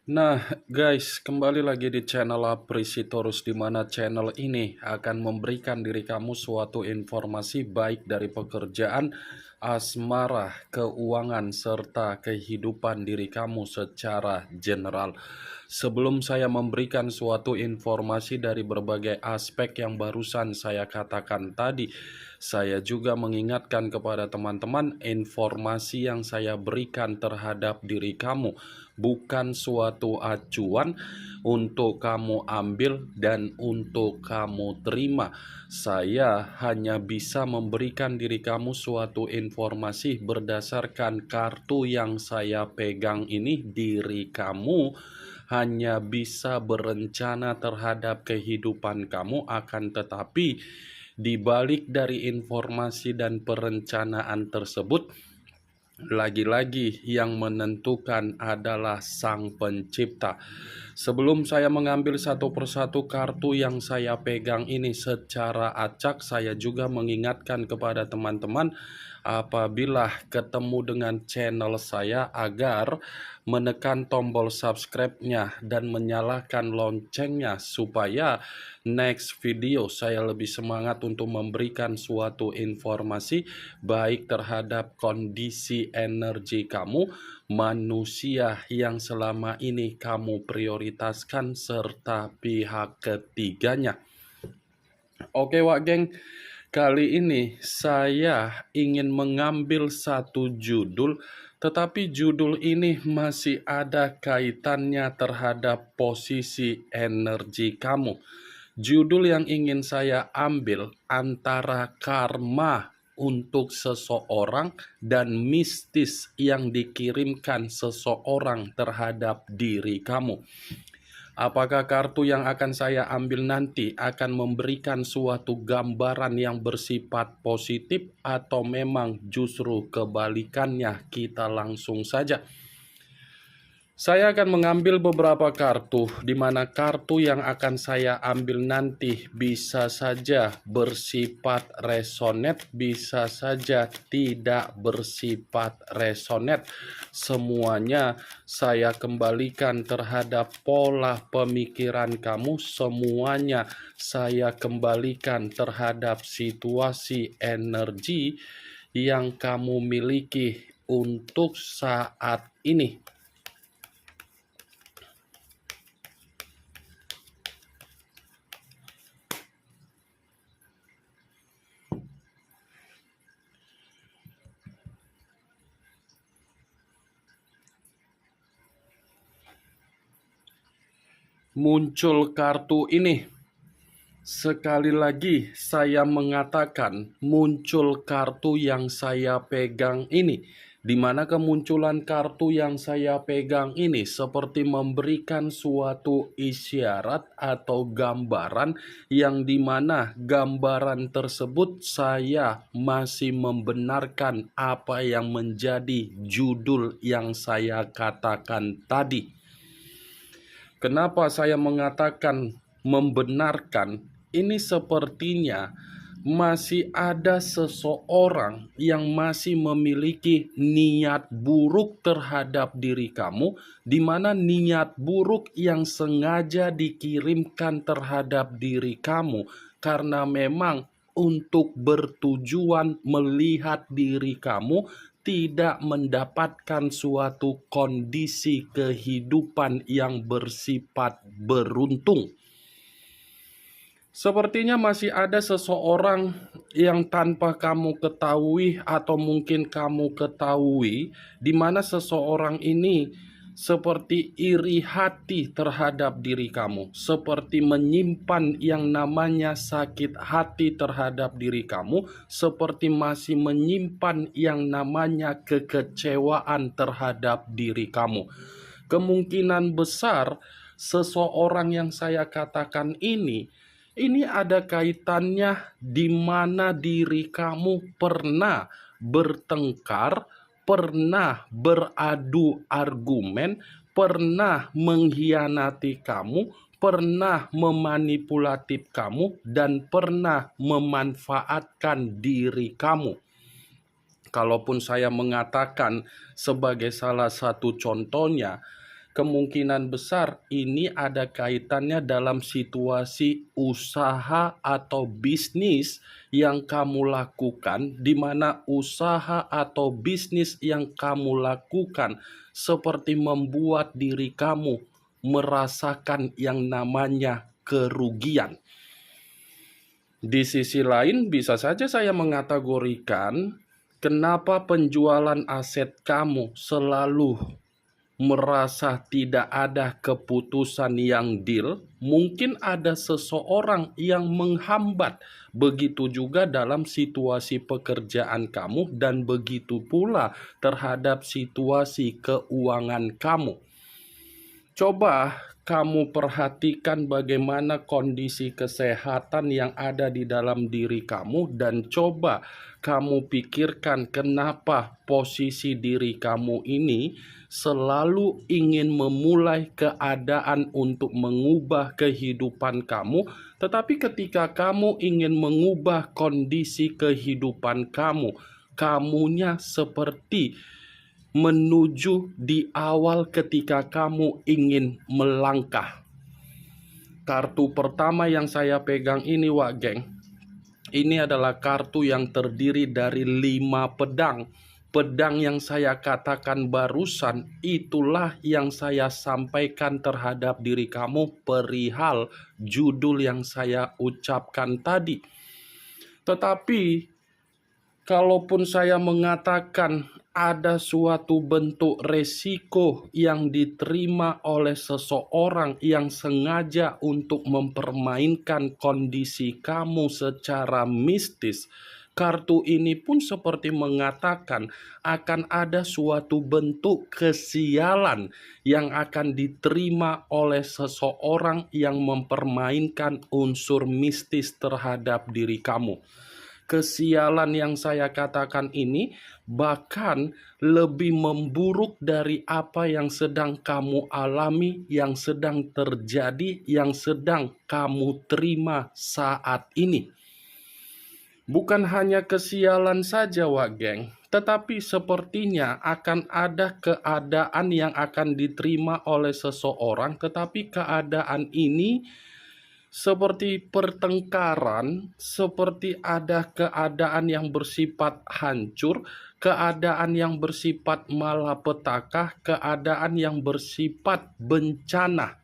Nah, guys, kembali lagi di channel Aprisitorus, di mana channel ini akan memberikan diri kamu suatu informasi baik dari pekerjaan, asmara, keuangan, serta kehidupan diri kamu secara general. Sebelum saya memberikan suatu informasi dari berbagai aspek yang barusan saya katakan tadi, saya juga mengingatkan kepada teman-teman, informasi yang saya berikan terhadap diri kamu bukan suatu acuan untuk kamu ambil dan untuk kamu terima. Saya hanya bisa memberikan diri kamu suatu informasi berdasarkan kartu yang saya pegang ini. Diri kamu hanya bisa berencana terhadap kehidupan kamu, akan tetapi di balik dari informasi dan perencanaan tersebut, lagi-lagi yang menentukan adalah Sang Pencipta. Sebelum saya mengambil satu persatu kartu yang saya pegang ini secara acak, saya juga mengingatkan kepada teman-teman apabila ketemu dengan channel saya agar menekan tombol subscribe-nya dan menyalakan loncengnya supaya next video saya lebih semangat untuk memberikan suatu informasi baik terhadap kondisi energi kamu, manusia yang selama ini kamu prioritaskan, serta pihak ketiganya. Oke Wak Geng, kali ini saya ingin mengambil satu judul, tetapi judul ini masih ada kaitannya terhadap posisi energi kamu. Judul yang ingin saya ambil antara karma untuk seseorang dan mistis yang dikirimkan seseorang terhadap diri kamu. Apakah kartu yang akan saya ambil nanti akan memberikan suatu gambaran yang bersifat positif atau memang justru kebalikannya? Kita langsung saja. Saya akan mengambil beberapa kartu, di mana kartu yang akan saya ambil nanti bisa saja bersifat resonate, bisa saja tidak bersifat resonate. Semuanya saya kembalikan terhadap pola pemikiran kamu, semuanya saya kembalikan terhadap situasi energi yang kamu miliki untuk saat ini. Muncul kartu ini. Sekali lagi saya mengatakan muncul kartu yang saya pegang ini, di mana kemunculan kartu yang saya pegang ini seperti memberikan suatu isyarat atau gambaran yang dimana gambaran tersebut saya masih membenarkan apa yang menjadi judul yang saya katakan tadi. Kenapa saya mengatakan membenarkan? Ini sepertinya masih ada seseorang yang masih memiliki niat buruk terhadap diri kamu, di mana niat buruk yang sengaja dikirimkan terhadap diri kamu karena memang untuk bertujuan melihat diri kamu tidak mendapatkan suatu kondisi kehidupan yang bersifat beruntung. Sepertinya masih ada seseorang yang tanpa kamu ketahui atau mungkin kamu ketahui, di mana seseorang ini seperti iri hati terhadap diri kamu, seperti menyimpan yang namanya sakit hati terhadap diri kamu, seperti masih menyimpan yang namanya kekecewaan terhadap diri kamu. Kemungkinan besar seseorang yang saya katakan ini ada kaitannya di mana diri kamu pernah bertengkar, pernah beradu argumen, pernah mengkhianati kamu, pernah memanipulatif kamu, dan pernah memanfaatkan diri kamu. Kalaupun saya mengatakan sebagai salah satu contohnya, kemungkinan besar ini ada kaitannya dalam situasi usaha atau bisnis yang kamu lakukan, di mana usaha atau bisnis yang kamu lakukan seperti membuat diri kamu merasakan yang namanya kerugian. Di sisi lain, bisa saja saya mengategorikan kenapa penjualan aset kamu selalu merasa tidak ada keputusan yang deal. Mungkin ada seseorang yang menghambat. Begitu juga dalam situasi pekerjaan kamu, dan begitu pula terhadap situasi keuangan kamu. Coba kamu perhatikan bagaimana kondisi kesehatan yang ada di dalam diri kamu, dan coba kamu pikirkan kenapa posisi diri kamu ini selalu ingin memulai keadaan untuk mengubah kehidupan kamu, tetapi ketika kamu ingin mengubah kondisi kehidupan kamu, kamunya seperti menuju di awal ketika kamu ingin melangkah. Kartu pertama yang saya pegang ini, Wak Geng, ini adalah kartu yang terdiri dari 5 pedang. Pedang yang saya katakan barusan, itulah yang saya sampaikan terhadap diri kamu perihal judul yang saya ucapkan tadi. Tetapi kalaupun saya mengatakan ada suatu bentuk resiko yang diterima oleh seseorang yang sengaja untuk mempermainkan kondisi kamu secara mistis, kartu ini pun seperti mengatakan akan ada suatu bentuk kesialan yang akan diterima oleh seseorang yang mempermainkan unsur mistis terhadap diri kamu. Kesialan yang saya katakan ini bahkan lebih memburuk dari apa yang sedang kamu alami, yang sedang terjadi, yang sedang kamu terima saat ini. Bukan hanya kesialan saja, Wak Geng, tetapi sepertinya akan ada keadaan yang akan diterima oleh seseorang, tetapi keadaan ini seperti pertengkaran, seperti ada keadaan yang bersifat hancur, keadaan yang bersifat malapetaka, keadaan yang bersifat bencana.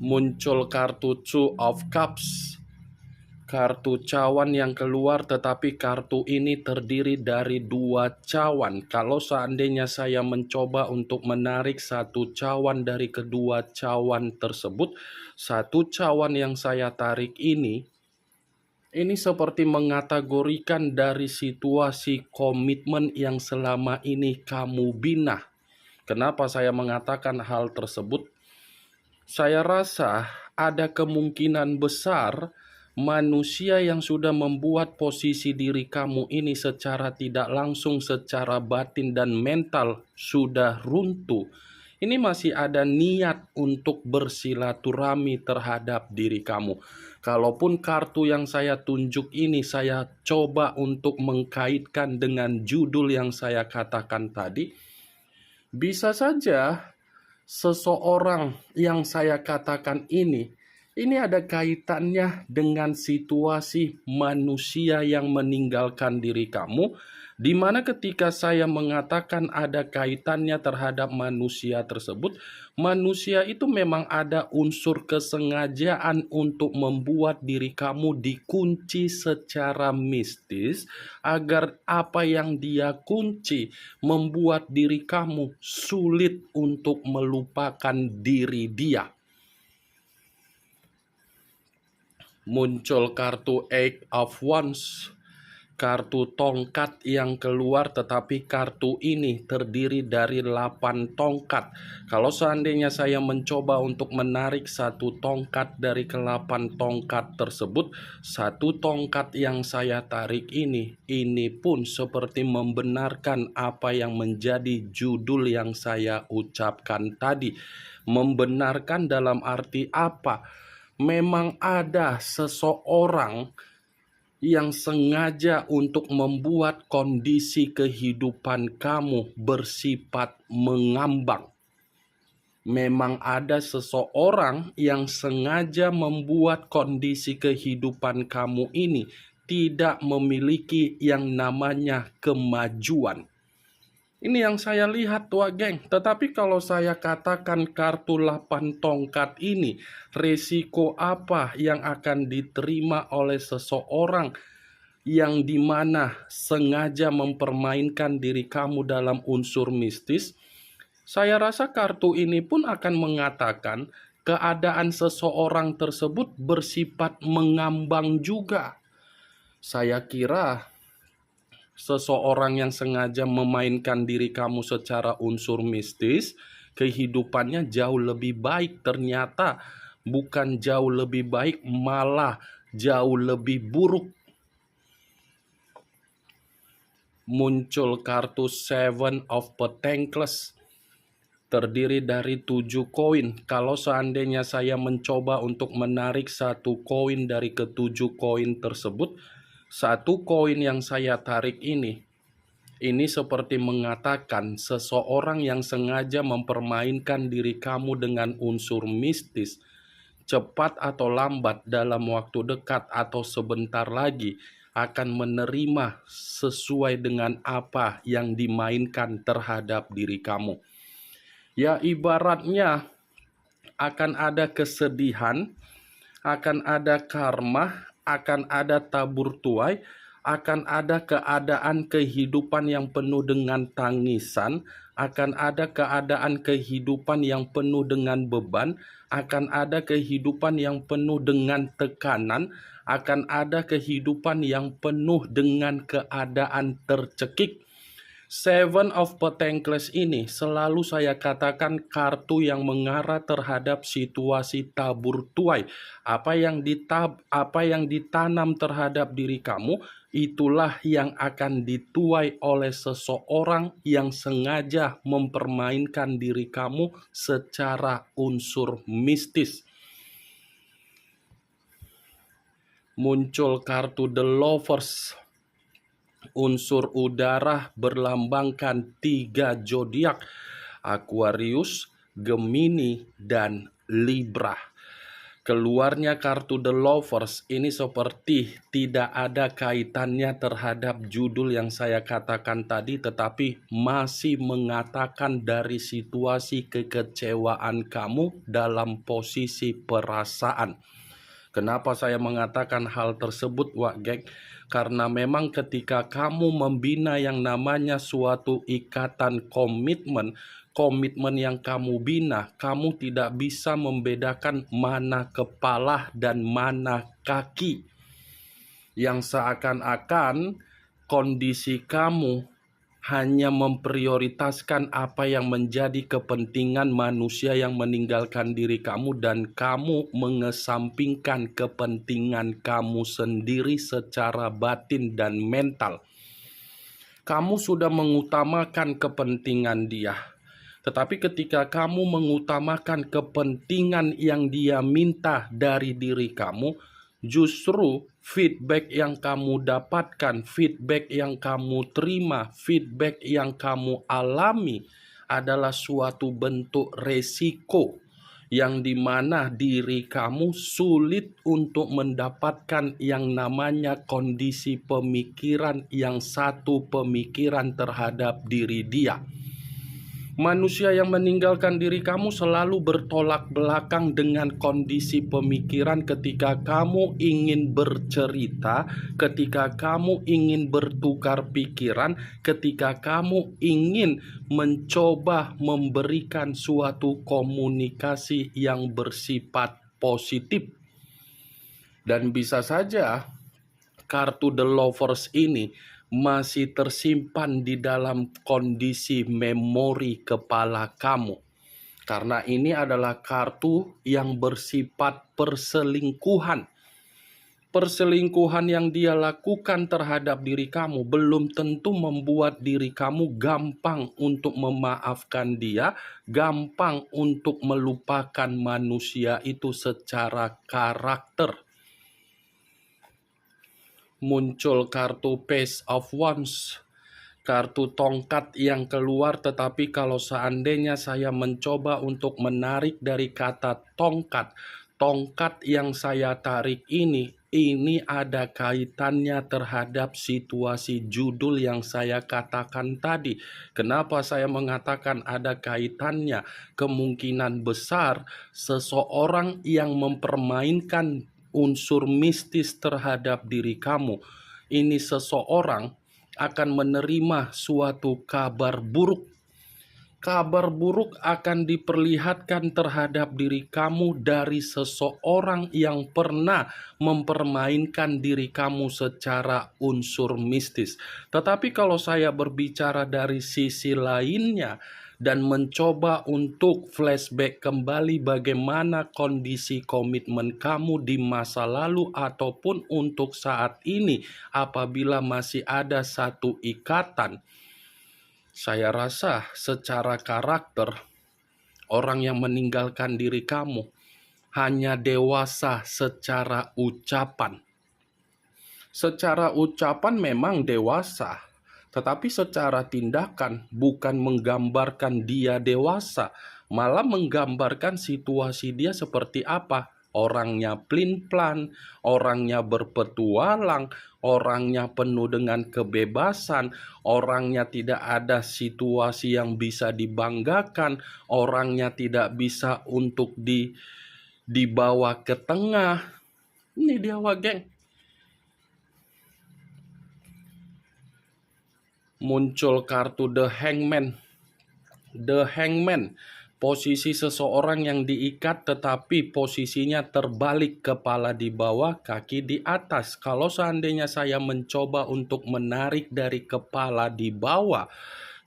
Muncul kartu Two of Cups, kartu cawan yang keluar, tetapi kartu ini terdiri dari 2 cawan. Kalau seandainya saya mencoba untuk menarik 1 cawan dari kedua cawan tersebut, 1 cawan yang saya tarik ini seperti mengategorikan dari situasi komitmen yang selama ini kamu bina. Kenapa saya mengatakan hal tersebut? Saya rasa ada kemungkinan besar manusia yang sudah membuat posisi diri kamu ini secara tidak langsung, secara batin dan mental sudah runtuh. Ini masih ada niat untuk bersilaturahmi terhadap diri kamu. Kalaupun kartu yang saya tunjuk ini saya coba untuk mengkaitkan dengan judul yang saya katakan tadi, bisa saja seseorang yang saya katakan ini ada kaitannya dengan situasi manusia yang meninggalkan diri kamu, di mana ketika saya mengatakan ada kaitannya terhadap manusia tersebut, manusia itu memang ada unsur kesengajaan untuk membuat diri kamu dikunci secara mistis, agar apa yang dia kunci membuat diri kamu sulit untuk melupakan diri dia. Muncul kartu Eight of Wands, kartu tongkat yang keluar, tetapi kartu ini terdiri dari 8 tongkat. Kalau seandainya saya mencoba untuk menarik 1 tongkat dari ke-8 tongkat tersebut, 1 tongkat yang saya tarik ini pun seperti membenarkan apa yang menjadi judul yang saya ucapkan tadi. Membenarkan dalam arti apa? Memang ada seseorang yang sengaja untuk membuat kondisi kehidupan kamu bersifat mengambang. Memang ada seseorang yang sengaja membuat kondisi kehidupan kamu ini tidak memiliki yang namanya kemajuan. Ini yang saya lihat tuh geng. Tetapi kalau saya katakan kartu 8 tongkat ini, resiko apa yang akan diterima oleh seseorang yang dimana sengaja mempermainkan diri kamu dalam unsur mistis? Saya rasa kartu ini pun akan mengatakan keadaan seseorang tersebut bersifat mengambang juga. Saya kira seseorang yang sengaja memainkan diri kamu secara unsur mistis, kehidupannya jauh lebih baik. Ternyata bukan jauh lebih baik, malah jauh lebih buruk. Muncul kartu Seven of Pentacles, terdiri dari 7 koin. Kalau seandainya saya mencoba untuk menarik satu koin dari ketujuh koin tersebut, satu koin yang saya tarik ini seperti mengatakan seseorang yang sengaja mempermainkan diri kamu dengan unsur mistis, cepat atau lambat, dalam waktu dekat atau sebentar lagi, akan menerima sesuai dengan apa yang dimainkan terhadap diri kamu. Ya, ibaratnya akan ada kesedihan, akan ada karma, akan ada tabur tuai, akan ada keadaan kehidupan yang penuh dengan tangisan, akan ada keadaan kehidupan yang penuh dengan beban, akan ada kehidupan yang penuh dengan tekanan, akan ada kehidupan yang penuh dengan keadaan tercekik. Seven of Pentacles ini selalu saya katakan kartu yang mengarah terhadap situasi tabur tuai. Apa yang ditanam terhadap diri kamu, itulah yang akan dituai oleh seseorang yang sengaja mempermainkan diri kamu secara unsur mistis. Muncul kartu The Lovers. Unsur udara berlambangkan 3 zodiak: Aquarius, Gemini, dan Libra. Keluarnya kartu The Lovers ini seperti tidak ada kaitannya terhadap judul yang saya katakan tadi, tetapi masih mengatakan dari situasi kekecewaan kamu dalam posisi perasaan. Kenapa saya mengatakan hal tersebut, Wak Geng? Karena memang ketika kamu membina yang namanya suatu ikatan komitmen yang kamu bina, kamu tidak bisa membedakan mana kepala dan mana kaki. Yang seakan-akan kondisi kamu hanya memprioritaskan apa yang menjadi kepentingan manusia yang meninggalkan diri kamu, dan kamu mengesampingkan kepentingan kamu sendiri secara batin dan mental. Kamu sudah mengutamakan kepentingan dia, tetapi ketika kamu mengutamakan kepentingan yang dia minta dari diri kamu, justru feedback yang kamu dapatkan, feedback yang kamu terima, feedback yang kamu alami adalah suatu bentuk resiko yang dimana diri kamu sulit untuk mendapatkan yang namanya kondisi pemikiran yang satu pemikiran terhadap diri dia. Manusia yang meninggalkan diri kamu selalu bertolak belakang dengan kondisi pemikiran ketika kamu ingin bercerita, ketika kamu ingin bertukar pikiran, ketika kamu ingin mencoba memberikan suatu komunikasi yang bersifat positif. Dan bisa saja kartu The Lovers ini masih tersimpan di dalam kondisi memori kepala kamu. Karena ini adalah kartu yang bersifat perselingkuhan. Perselingkuhan yang dia lakukan terhadap diri kamu belum tentu membuat diri kamu gampang untuk memaafkan dia, gampang untuk melupakan manusia itu secara karakter. muncul kartu Page of Wands, kartu tongkat yang keluar. Tetapi kalau seandainya saya mencoba untuk menarik dari kata tongkat, tongkat yang saya tarik ini ada kaitannya terhadap situasi judul yang saya katakan tadi. Kenapa saya mengatakan ada kaitannya? Kemungkinan besar seseorang yang mempermainkan unsur mistis terhadap diri kamu, ini seseorang akan menerima suatu kabar buruk. Kabar buruk akan diperlihatkan terhadap diri kamu dari seseorang yang pernah mempermainkan diri kamu secara unsur mistis. Tetapi kalau saya berbicara dari sisi lainnya dan mencoba untuk flashback kembali bagaimana kondisi komitmen kamu di masa lalu ataupun untuk saat ini, apabila masih ada satu ikatan, saya rasa secara karakter orang yang meninggalkan diri kamu hanya dewasa secara ucapan. Secara ucapan memang dewasa, tetapi secara tindakan bukan menggambarkan dia dewasa, malah menggambarkan situasi dia seperti apa. Orangnya plin-plan, orangnya berpetualang, orangnya penuh dengan kebebasan, orangnya tidak ada situasi yang bisa dibanggakan, orangnya tidak bisa untuk dibawa ke tengah. Ini dia, geng. Muncul kartu The Hangman. The Hangman, posisi seseorang yang diikat tetapi posisinya terbalik, kepala di bawah, kaki di atas. Kalau seandainya saya mencoba untuk menarik dari kepala di bawah,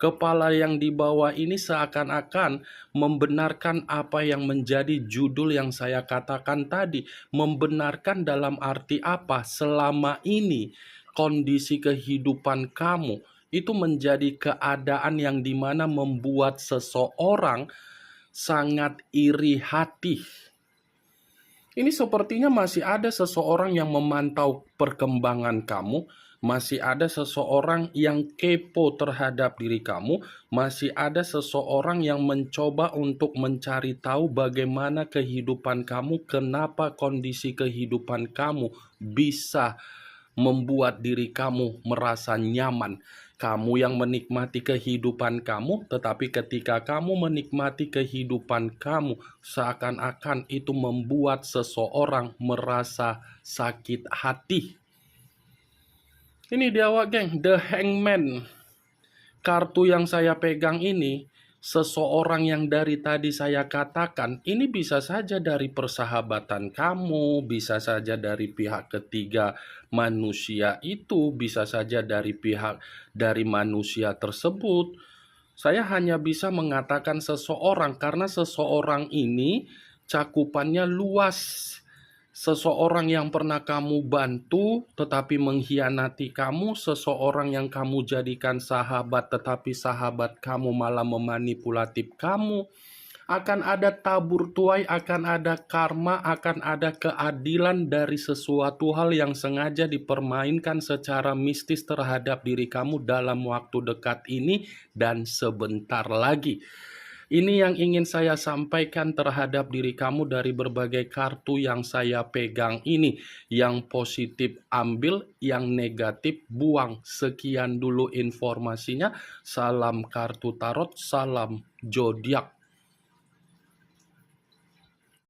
kepala yang di bawah ini seakan-akan membenarkan apa yang menjadi judul yang saya katakan tadi. Membenarkan dalam arti apa? Selama ini kondisi kehidupan kamu itu menjadi keadaan yang dimana membuat seseorang sangat iri hati. Ini sepertinya masih ada seseorang yang memantau perkembangan kamu, masih ada seseorang yang kepo terhadap diri kamu, masih ada seseorang yang mencoba untuk mencari tahu bagaimana kehidupan kamu, kenapa kondisi kehidupan kamu bisa membuat diri kamu merasa nyaman. Kamu yang menikmati kehidupan kamu, tetapi ketika kamu menikmati kehidupan kamu, seakan-akan itu membuat seseorang merasa sakit hati. Ini dia, geng, The Hangman. Kartu yang saya pegang ini, seseorang yang dari tadi saya katakan, ini bisa saja dari persahabatan kamu, bisa saja dari pihak ketiga manusia itu, bisa saja dari pihak dari manusia tersebut. Saya hanya bisa mengatakan seseorang karena seseorang ini cakupannya luas. Seseorang yang pernah kamu bantu tetapi mengkhianati kamu, seseorang yang kamu jadikan sahabat tetapi sahabat kamu malah memanipulatif kamu. Akan ada tabur tuai, akan ada karma, akan ada keadilan dari sesuatu hal yang sengaja dipermainkan secara mistis terhadap diri kamu dalam waktu dekat ini dan sebentar lagi. Ini yang ingin saya sampaikan terhadap diri kamu dari berbagai kartu yang saya pegang ini. Yang positif ambil, yang negatif buang. Sekian dulu informasinya. Salam kartu tarot, salam zodiak.